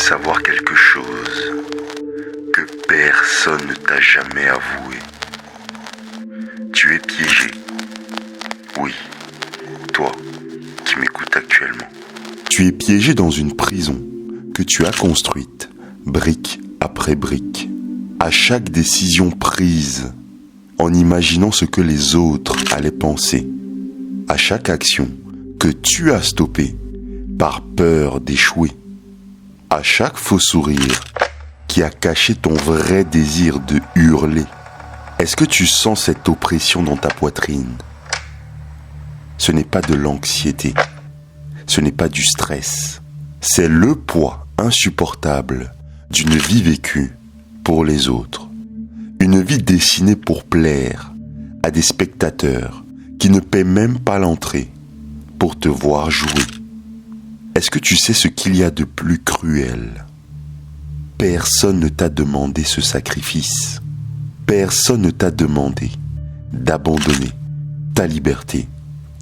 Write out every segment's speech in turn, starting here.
savoir quelque chose que personne ne t'a jamais avoué. Tu es piégé. Oui, toi qui m'écoutes actuellement. Tu es piégé dans une prison que tu as construite, brique après brique, à chaque décision prise, en imaginant ce que les autres allaient penser, à chaque action que tu as stoppée par peur d'échouer, à chaque faux sourire qui a caché ton vrai désir de hurler. Est-ce que tu sens cette oppression dans ta poitrine? Ce n'est pas de l'anxiété, ce n'est pas du stress, c'est le poids insupportable d'une vie vécue pour les autres. Une vie dessinée pour plaire à des spectateurs qui ne paient même pas l'entrée pour te voir jouer. Est-ce que tu sais ce qu'il y a de plus cruel? Personne ne t'a demandé ce sacrifice. Personne ne t'a demandé d'abandonner ta liberté,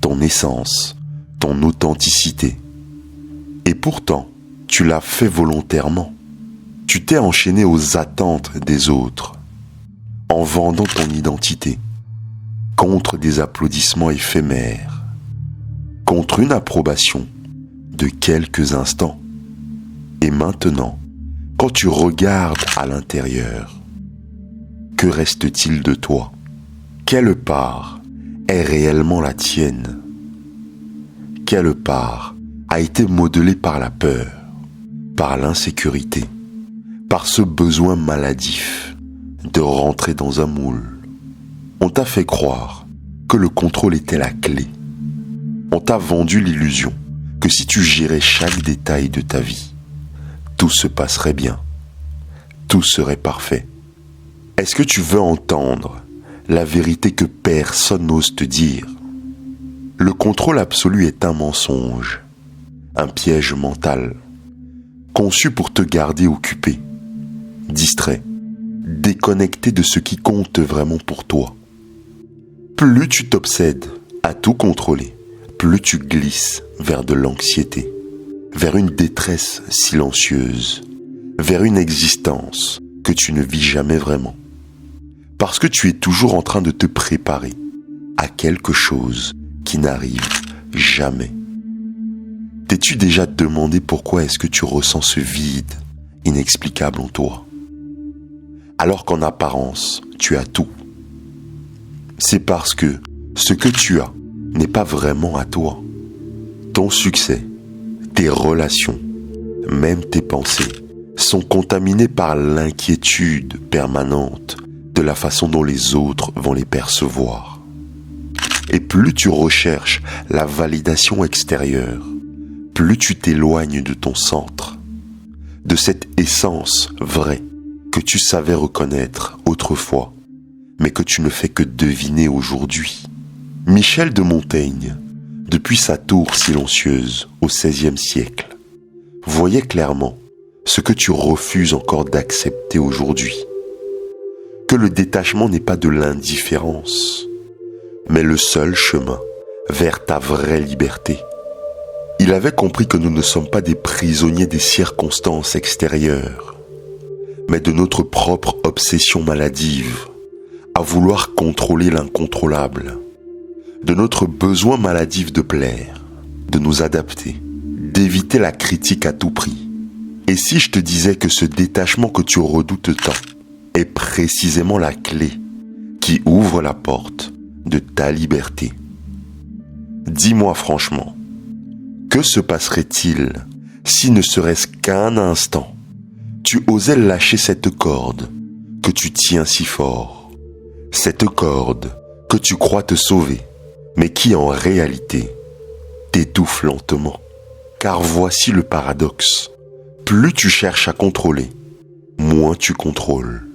ton essence, ton authenticité. Et pourtant, tu l'as fait volontairement. Tu t'es enchaîné aux attentes des autres, en vendant ton identité, contre des applaudissements éphémères, contre une approbation de quelques instants. Et maintenant, quand tu regardes à l'intérieur, que reste-t-il de toi? Quelle part est réellement la tienne? Quelle part a été modelée par la peur, par l'insécurité, par ce besoin maladif de rentrer dans un moule? On t'a fait croire que le contrôle était la clé. On t'a vendu l'illusion que si tu gérais chaque détail de ta vie, tout se passerait bien, tout serait parfait. Est-ce que tu veux entendre la vérité que personne n'ose te dire? Le contrôle absolu est un mensonge, un piège mental, conçu pour te garder occupé, distrait, déconnecté de ce qui compte vraiment pour toi. Plus tu t'obsèdes à tout contrôler, plus tu glisses vers de l'anxiété, vers une détresse silencieuse, vers une existence que tu ne vis jamais vraiment. Parce que tu es toujours en train de te préparer à quelque chose qui n'arrive jamais. T'es-tu déjà demandé pourquoi est-ce que tu ressens ce vide inexplicable en toi? Alors qu'en apparence, tu as tout. C'est parce que ce que tu as n'est pas vraiment à toi. Ton succès, tes relations, même tes pensées, sont contaminés par l'inquiétude permanente de la façon dont les autres vont les percevoir. Et plus tu recherches la validation extérieure, plus tu t'éloignes de ton centre, de cette essence vraie que tu savais reconnaître autrefois, mais que tu ne fais que deviner aujourd'hui. Michel de Montaigne, depuis sa tour silencieuse au XVIe siècle, voyait clairement ce que tu refuses encore d'accepter aujourd'hui. Que le détachement n'est pas de l'indifférence, mais le seul chemin vers ta vraie liberté. Il avait compris que nous ne sommes pas des prisonniers des circonstances extérieures, mais de notre propre obsession maladive à vouloir contrôler l'incontrôlable, de notre besoin maladif de plaire, de nous adapter, d'éviter la critique à tout prix. Et si je te disais que ce détachement que tu redoutes tant est précisément la clé qui ouvre la porte de ta liberté? Dis-moi franchement, que se passerait-il si ne serait-ce qu'un instant, tu osais lâcher cette corde que tu tiens si fort, cette corde que tu crois te sauver, mais qui en réalité t'étouffe lentement? Car voici le paradoxe. Plus tu cherches à contrôler, moins tu contrôles.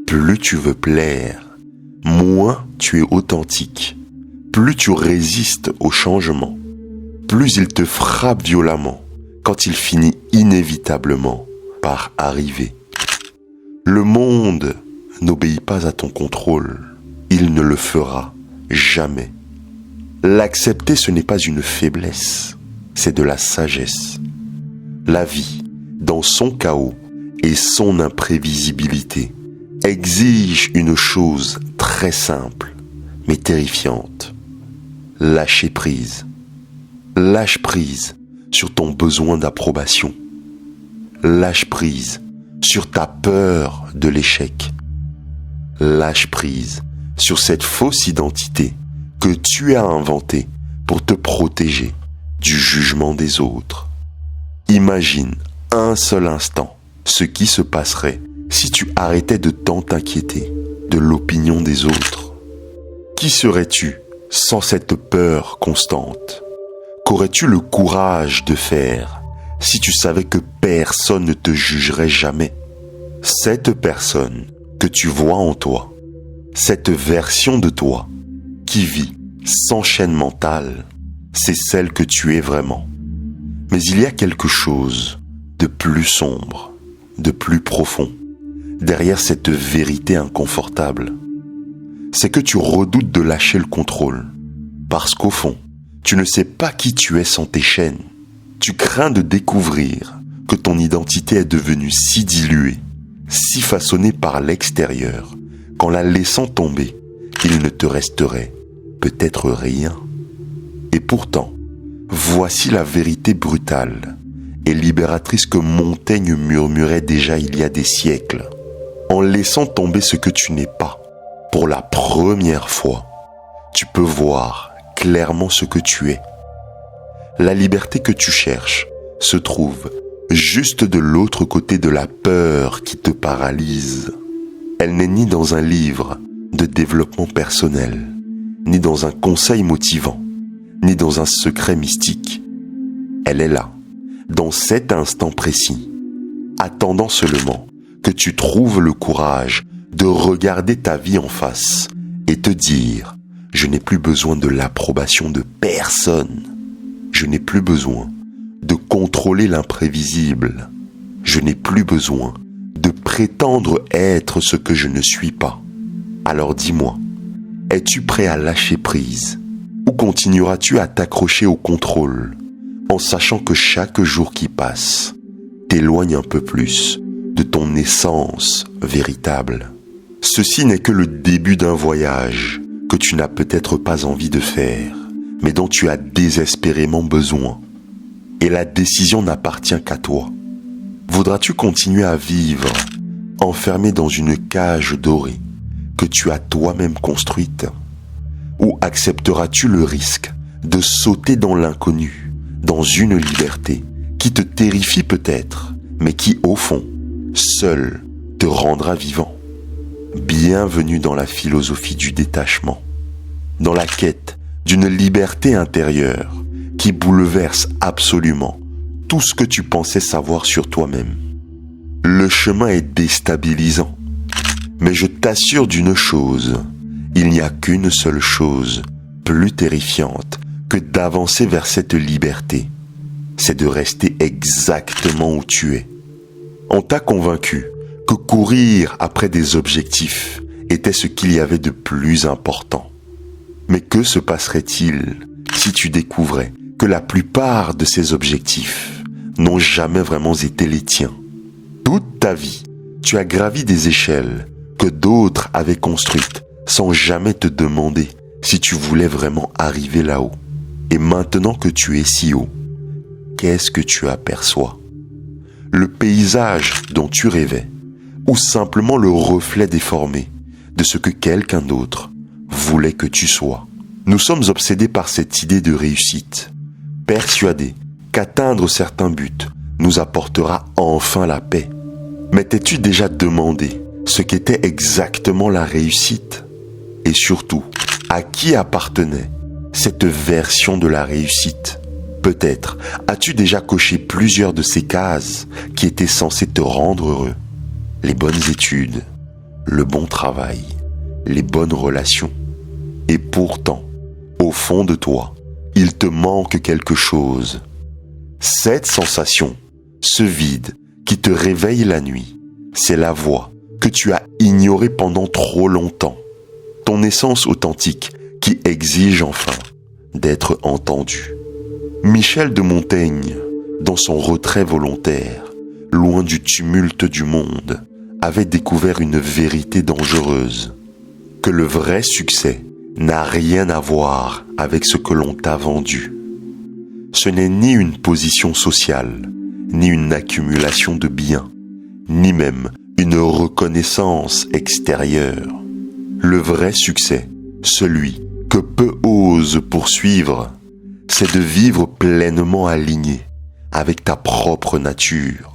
Plus tu veux plaire, moins tu es authentique. Plus tu résistes au changement, plus il te frappe violemment quand il finit inévitablement par arriver. Le monde n'obéit pas à ton contrôle. Il ne le fera jamais. L'accepter, ce n'est pas une faiblesse, c'est de la sagesse. La vie dans son chaos et son imprévisibilité, exige une chose très simple, mais terrifiante. Lâcher prise. Lâche prise sur ton besoin d'approbation. Lâche prise sur ta peur de l'échec. Lâche prise sur cette fausse identité que tu as inventée pour te protéger du jugement des autres. Imagine un seul instant ce qui se passerait si tu arrêtais de tant t'inquiéter de l'opinion des autres. Qui serais-tu sans cette peur constante? Qu'aurais-tu le courage de faire si tu savais que personne ne te jugerait jamais? Cette personne que tu vois en toi, cette version de toi qui vit sans chaîne mentale, c'est celle que tu es vraiment. Mais il y a quelque chose de plus sombre, de plus profond, derrière cette vérité inconfortable. C'est que tu redoutes de lâcher le contrôle, parce qu'au fond, tu ne sais pas qui tu es sans tes chaînes. Tu crains de découvrir que ton identité est devenue si diluée, si façonnée par l'extérieur, qu'en la laissant tomber, il ne te resterait peut-être rien. Et pourtant, voici la vérité brutale et libératrice que Montaigne murmurait déjà il y a des siècles. En laissant tomber ce que tu n'es pas, pour la première fois, tu peux voir clairement ce que tu es. La liberté que tu cherches se trouve juste de l'autre côté de la peur qui te paralyse. Elle n'est ni dans un livre de développement personnel, ni dans un conseil motivant, ni dans un secret mystique. Elle est là, dans cet instant précis, attendant seulement que tu trouves le courage de regarder ta vie en face et te dire « Je n'ai plus besoin de l'approbation de personne. Je n'ai plus besoin de contrôler l'imprévisible. Je n'ai plus besoin de prétendre être ce que je ne suis pas. » Alors dis-moi, es-tu prêt à lâcher prise ou continueras-tu à t'accrocher au contrôle en sachant que chaque jour qui passe t'éloigne un peu plus de ton essence véritable? Ceci n'est que le début d'un voyage que tu n'as peut-être pas envie de faire, mais dont tu as désespérément besoin. Et la décision n'appartient qu'à toi. Voudras-tu continuer à vivre enfermé dans une cage dorée que tu as toi-même construite? Ou accepteras-tu le risque de sauter dans l'inconnu, dans une liberté qui te terrifie peut-être, mais qui, au fond, seule te rendra vivant? Bienvenue dans la philosophie du détachement, dans la quête d'une liberté intérieure qui bouleverse absolument tout ce que tu pensais savoir sur toi-même. Le chemin est déstabilisant, mais je t'assure d'une chose, il n'y a qu'une seule chose plus terrifiante que d'avancer vers cette liberté, c'est de rester exactement où tu es. On t'a convaincu que courir après des objectifs était ce qu'il y avait de plus important. Mais que se passerait-il si tu découvrais que la plupart de ces objectifs n'ont jamais vraiment été les tiens? Toute ta vie, tu as gravi des échelles que d'autres avaient construites sans jamais te demander si tu voulais vraiment arriver là-haut. Et maintenant que tu es si haut, qu'est-ce que tu aperçois? Le paysage dont tu rêvais, ou simplement le reflet déformé de ce que quelqu'un d'autre voulait que tu sois? Nous sommes obsédés par cette idée de réussite, persuadés qu'atteindre certains buts nous apportera enfin la paix. Mais t'es-tu déjà demandé ce qu'était exactement la réussite? Et surtout, à qui appartenait cette version de la réussite? Peut-être as-tu déjà coché plusieurs de ces cases qui étaient censées te rendre heureux. Les bonnes études, le bon travail, les bonnes relations. Et pourtant, au fond de toi, il te manque quelque chose. Cette sensation, ce vide qui te réveille la nuit, c'est la voix que tu as ignorée pendant trop longtemps. Ton essence authentique qui exige enfin d'être entendue. Michel de Montaigne, dans son retrait volontaire, loin du tumulte du monde, avaient découvert une vérité dangereuse, que le vrai succès n'a rien à voir avec ce que l'on t'a vendu. Ce n'est ni une position sociale, ni une accumulation de biens, ni même une reconnaissance extérieure. Le vrai succès, celui que peu osent poursuivre, c'est de vivre pleinement aligné avec ta propre nature.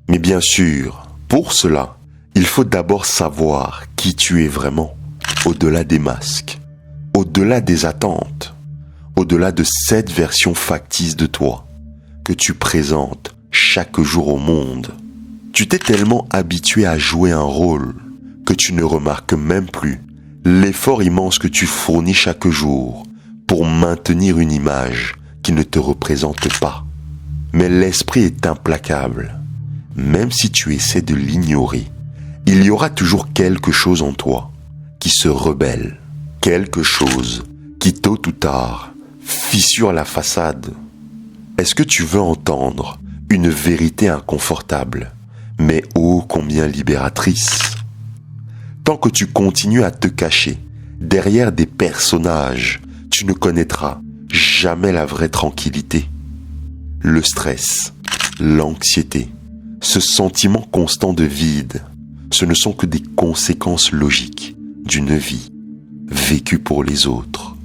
Mais bien sûr, pour cela, il faut d'abord savoir qui tu es vraiment, au-delà des masques, au-delà des attentes, au-delà de cette version factice de toi que tu présentes chaque jour au monde. Tu t'es tellement habitué à jouer un rôle que tu ne remarques même plus l'effort immense que tu fournis chaque jour pour maintenir une image qui ne te représente pas. Mais l'esprit est implacable. Même si tu essaies de l'ignorer, il y aura toujours quelque chose en toi qui se rebelle. Quelque chose qui, tôt ou tard, fissure la façade. Est-ce que tu veux entendre une vérité inconfortable, mais ô combien libératrice? Tant que tu continues à te cacher derrière des personnages, tu ne connaîtras jamais la vraie tranquillité. Le stress, l'anxiété, ce sentiment constant de vide, ce ne sont que des conséquences logiques d'une vie vécue pour les autres.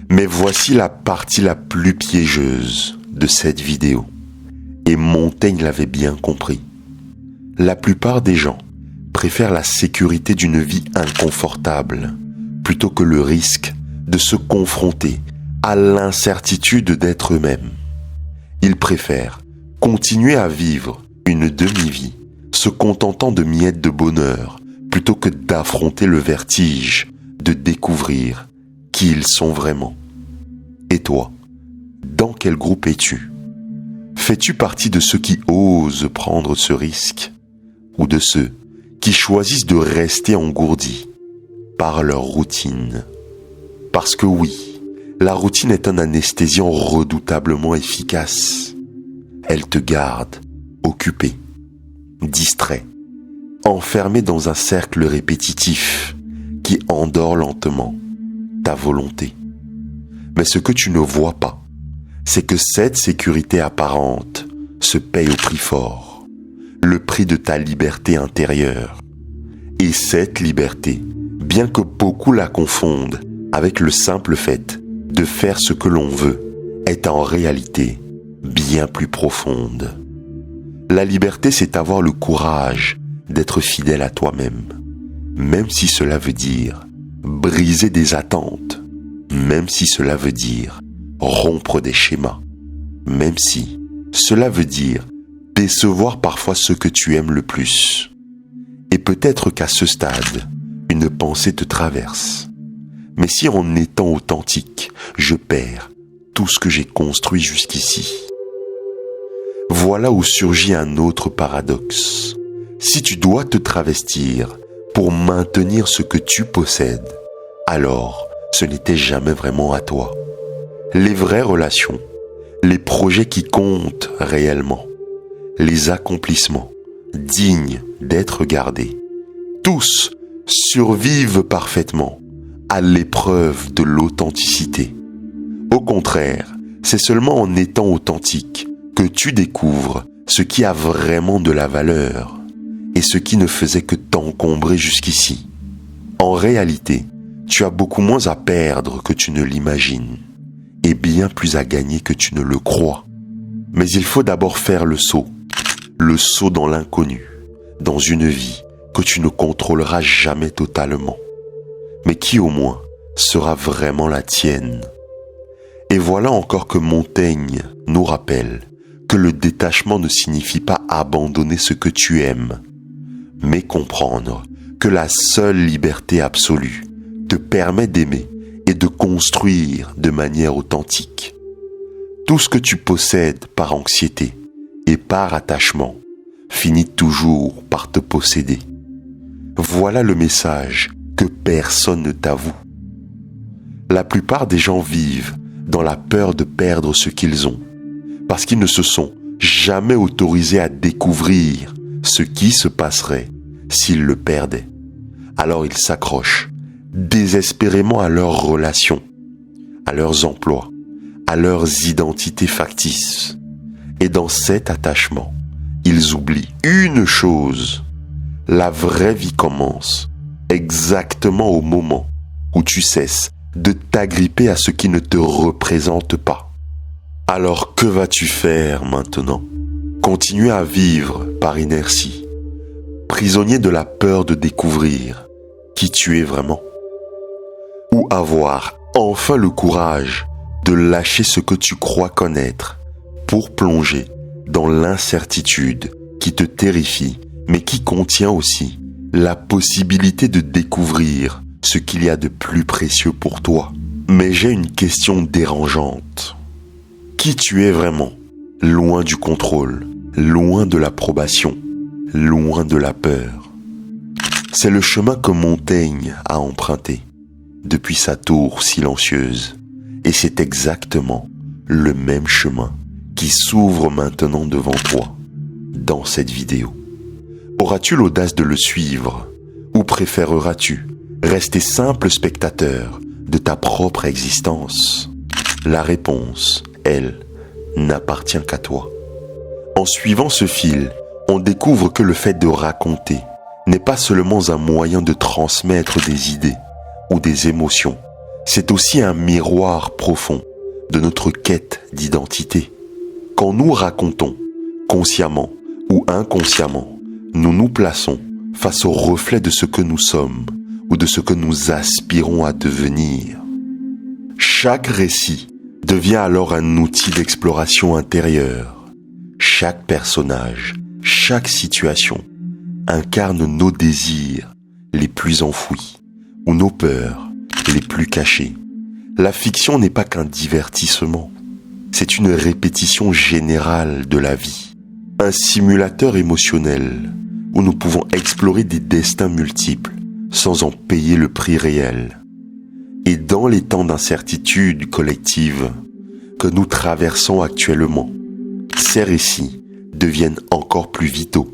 Mais voici la partie la plus piégeuse de cette vidéo. Et Montaigne l'avait bien compris. La plupart des gens préfèrent la sécurité d'une vie inconfortable plutôt que le risque de se confronter à l'incertitude d'être eux-mêmes. Ils préfèrent continuer à vivre une demi-vie, se contentant de miettes de bonheur, plutôt que d'affronter le vertige de découvrir qui ils sont vraiment. Et toi, dans quel groupe es-tu? Fais-tu partie de ceux qui osent prendre ce risque, ou de ceux qui choisissent de rester engourdis par leur routine? Parce que oui, la routine est un anesthésiant redoutablement efficace. Elle te garde occupé, distrait, enfermé dans un cercle répétitif qui endort lentement ta volonté. Mais ce que tu ne vois pas, c'est que cette sécurité apparente se paye au prix fort, le prix de ta liberté intérieure. Et cette liberté, bien que beaucoup la confondent avec le simple fait de faire ce que l'on veut, est en réalité bien plus profonde. La liberté, c'est avoir le courage d'être fidèle à toi-même, même si cela veut dire briser des attentes, même si cela veut dire rompre des schémas, même si cela veut dire décevoir parfois ceux que tu aimes le plus. Et peut-être qu'à ce stade, une pensée te traverse. Mais si en étant authentique, je perds tout ce que j'ai construit jusqu'ici? Voilà où surgit un autre paradoxe. Si tu dois te travestir pour maintenir ce que tu possèdes, alors ce n'était jamais vraiment à toi. Les vraies relations, les projets qui comptent réellement, les accomplissements dignes d'être gardés, tous survivent parfaitement à l'épreuve de l'authenticité. Au contraire, c'est seulement en étant authentique que tu découvres ce qui a vraiment de la valeur et ce qui ne faisait que t'encombrer jusqu'ici. En réalité, tu as beaucoup moins à perdre que tu ne l'imagines et bien plus à gagner que tu ne le crois. Mais il faut d'abord faire le saut dans l'inconnu, dans une vie que tu ne contrôleras jamais totalement, mais qui au moins sera vraiment la tienne. Et voilà encore que Montaigne nous rappelle que le détachement ne signifie pas abandonner ce que tu aimes, mais comprendre que la seule liberté absolue te permet d'aimer et de construire de manière authentique. Tout ce que tu possèdes par anxiété et par attachement finit toujours par te posséder. Voilà le message que personne ne t'avoue. La plupart des gens vivent dans la peur de perdre ce qu'ils ont, parce qu'ils ne se sont jamais autorisés à découvrir ce qui se passerait s'ils le perdaient. Alors ils s'accrochent désespérément à leurs relations, à leurs emplois, à leurs identités factices. Et dans cet attachement, ils oublient une chose: la vraie vie commence exactement au moment où tu cesses de t'agripper à ce qui ne te représente pas. Alors que vas-tu faire maintenant? Continuer à vivre par inertie, prisonnier de la peur de découvrir qui tu es vraiment? Ou avoir enfin le courage de lâcher ce que tu crois connaître pour plonger dans l'incertitude qui te terrifie, mais qui contient aussi la possibilité de découvrir ce qu'il y a de plus précieux pour toi. Mais j'ai une question dérangeante. Qui tu es vraiment? Loin du contrôle, loin de l'approbation, loin de la peur. C'est le chemin que Montaigne a emprunté depuis sa tour silencieuse. Et c'est exactement le même chemin qui s'ouvre maintenant devant toi dans cette vidéo. Auras-tu l'audace de le suivre ou préféreras-tu rester simple spectateur de ta propre existence? La réponse, elle, n'appartient qu'à toi. En suivant ce fil, on découvre que le fait de raconter n'est pas seulement un moyen de transmettre des idées ou des émotions, c'est aussi un miroir profond de notre quête d'identité. Quand nous racontons, consciemment ou inconsciemment, nous nous plaçons face au reflet de ce que nous sommes ou de ce que nous aspirons à devenir. Chaque récit devient alors un outil d'exploration intérieure. Chaque personnage, chaque situation incarne nos désirs les plus enfouis ou nos peurs les plus cachées. La fiction n'est pas qu'un divertissement, c'est une répétition générale de la vie, un simulateur émotionnel où nous pouvons explorer des destins multiples sans en payer le prix réel. Et dans les temps d'incertitude collective que nous traversons actuellement, ces récits deviennent encore plus vitaux.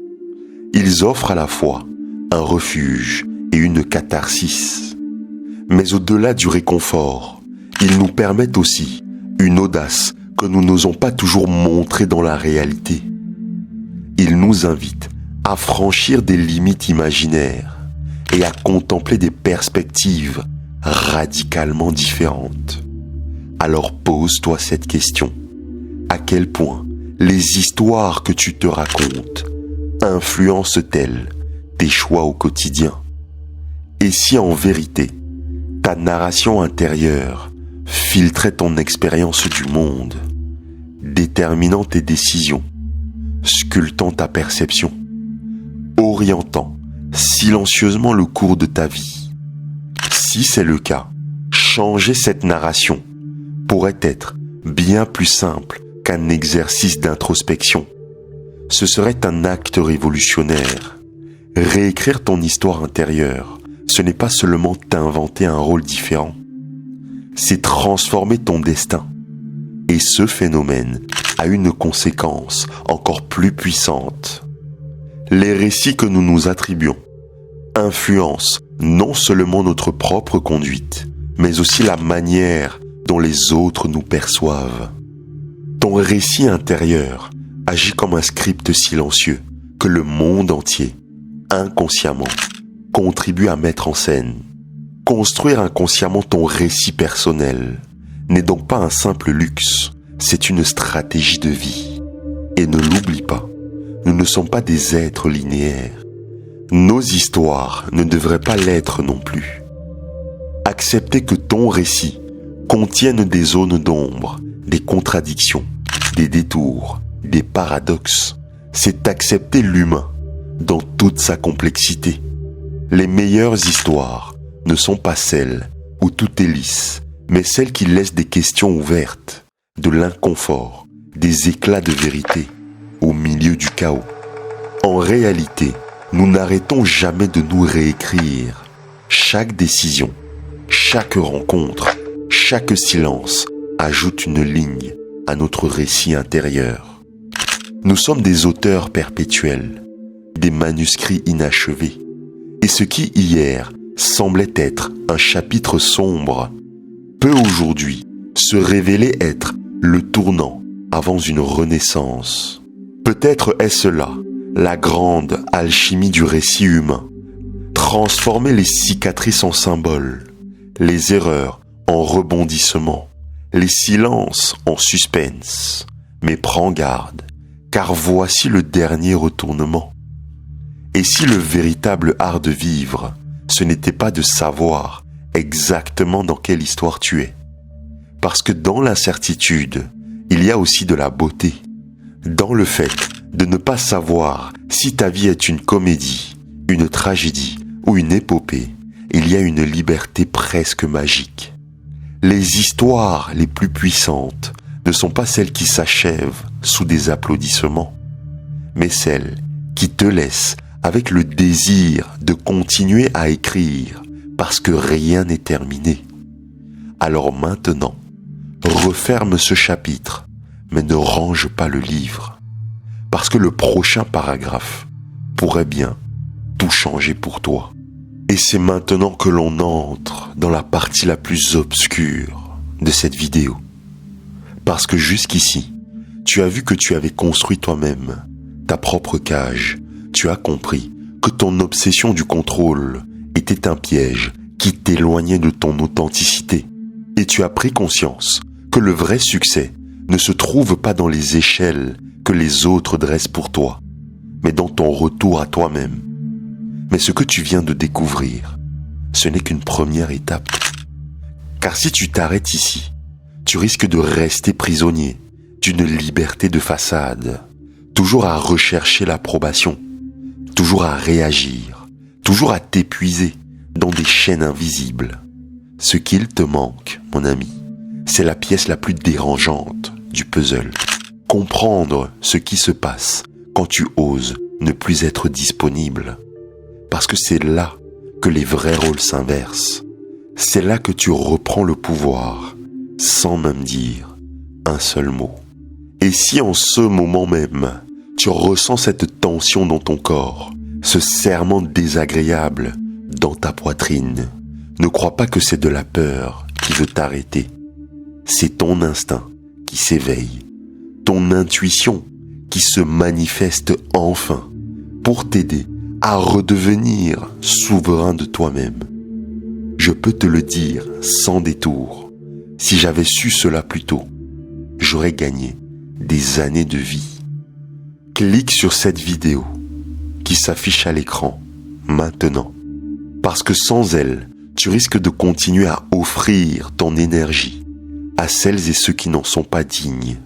Ils offrent à la fois un refuge et une catharsis. Mais au-delà du réconfort, ils nous permettent aussi une audace que nous n'osons pas toujours montrer dans la réalité. Ils nous invitent à franchir des limites imaginaires et à contempler des perspectives radicalement différentes. Alors pose-toi cette question. À quel point les histoires que tu te racontes influencent-elles tes choix au quotidien? Et si en vérité, ta narration intérieure filtrait ton expérience du monde, déterminant tes décisions, sculptant ta perception, orientant silencieusement le cours de ta vie? Si c'est le cas, changer cette narration pourrait être bien plus simple qu'un exercice d'introspection. Ce serait un acte révolutionnaire. Réécrire ton histoire intérieure, ce n'est pas seulement t'inventer un rôle différent, c'est transformer ton destin. Et ce phénomène a une conséquence encore plus puissante. Les récits que nous nous attribuons influencent non seulement notre propre conduite, mais aussi la manière dont les autres nous perçoivent. Ton récit intérieur agit comme un script silencieux que le monde entier, inconsciemment, contribue à mettre en scène. Construire inconsciemment ton récit personnel n'est donc pas un simple luxe, c'est une stratégie de vie. Et ne l'oublie pas, nous ne sommes pas des êtres linéaires. Nos histoires ne devraient pas l'être non plus. Accepter que ton récit contienne des zones d'ombre, des contradictions, des détours, des paradoxes, c'est accepter l'humain dans toute sa complexité. Les meilleures histoires ne sont pas celles où tout est lisse, mais celles qui laissent des questions ouvertes, de l'inconfort, des éclats de vérité au milieu du chaos. En réalité, nous n'arrêtons jamais de nous réécrire. Chaque décision, chaque rencontre, chaque silence ajoute une ligne à notre récit intérieur. Nous sommes des auteurs perpétuels, des manuscrits inachevés. Et ce qui hier semblait être un chapitre sombre peut aujourd'hui se révéler être le tournant avant une renaissance. Peut-être est-ce là la grande alchimie du récit humain. Transformer les cicatrices en symboles, les erreurs en rebondissements, les silences en suspense. Mais prends garde, car voici le dernier retournement. Et si le véritable art de vivre, ce n'était pas de savoir exactement dans quelle histoire tu es? Parce que dans l'incertitude, il y a aussi de la beauté. Dans le fait de ne pas savoir si ta vie est une comédie, une tragédie ou une épopée, il y a une liberté presque magique. Les histoires les plus puissantes ne sont pas celles qui s'achèvent sous des applaudissements, mais celles qui te laissent avec le désir de continuer à écrire parce que rien n'est terminé. Alors maintenant, referme ce chapitre, mais ne range pas le livre, parce que le prochain paragraphe pourrait bien tout changer pour toi. Et c'est maintenant que l'on entre dans la partie la plus obscure de cette vidéo. Parce que jusqu'ici, tu as vu que tu avais construit toi-même ta propre cage. Tu as compris que ton obsession du contrôle était un piège qui t'éloignait de ton authenticité. Et tu as pris conscience que le vrai succès ne se trouve pas dans les échelles que les autres dressent pour toi, mais dans ton retour à toi-même. Mais ce que tu viens de découvrir, ce n'est qu'une première étape. Car si tu t'arrêtes ici, tu risques de rester prisonnier d'une liberté de façade, toujours à rechercher l'approbation, toujours à réagir, toujours à t'épuiser dans des chaînes invisibles. Ce qu'il te manque, mon ami, c'est la pièce la plus dérangeante du puzzle. Comprendre ce qui se passe quand tu oses ne plus être disponible. Parce que c'est là que les vrais rôles s'inversent. C'est là que tu reprends le pouvoir, sans même dire un seul mot. Et si en ce moment même, tu ressens cette tension dans ton corps, ce serrement désagréable dans ta poitrine, ne crois pas que c'est de la peur qui veut t'arrêter. C'est ton instinct qui s'éveille, ton intuition qui se manifeste enfin pour t'aider à redevenir souverain de toi-même. Je peux te le dire sans détour, si j'avais su cela plus tôt, j'aurais gagné des années de vie. Clique sur cette vidéo qui s'affiche à l'écran maintenant, parce que sans elle, tu risques de continuer à offrir ton énergie à celles et ceux qui n'en sont pas dignes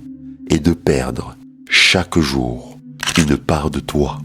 et de perdre chaque jour une part de toi.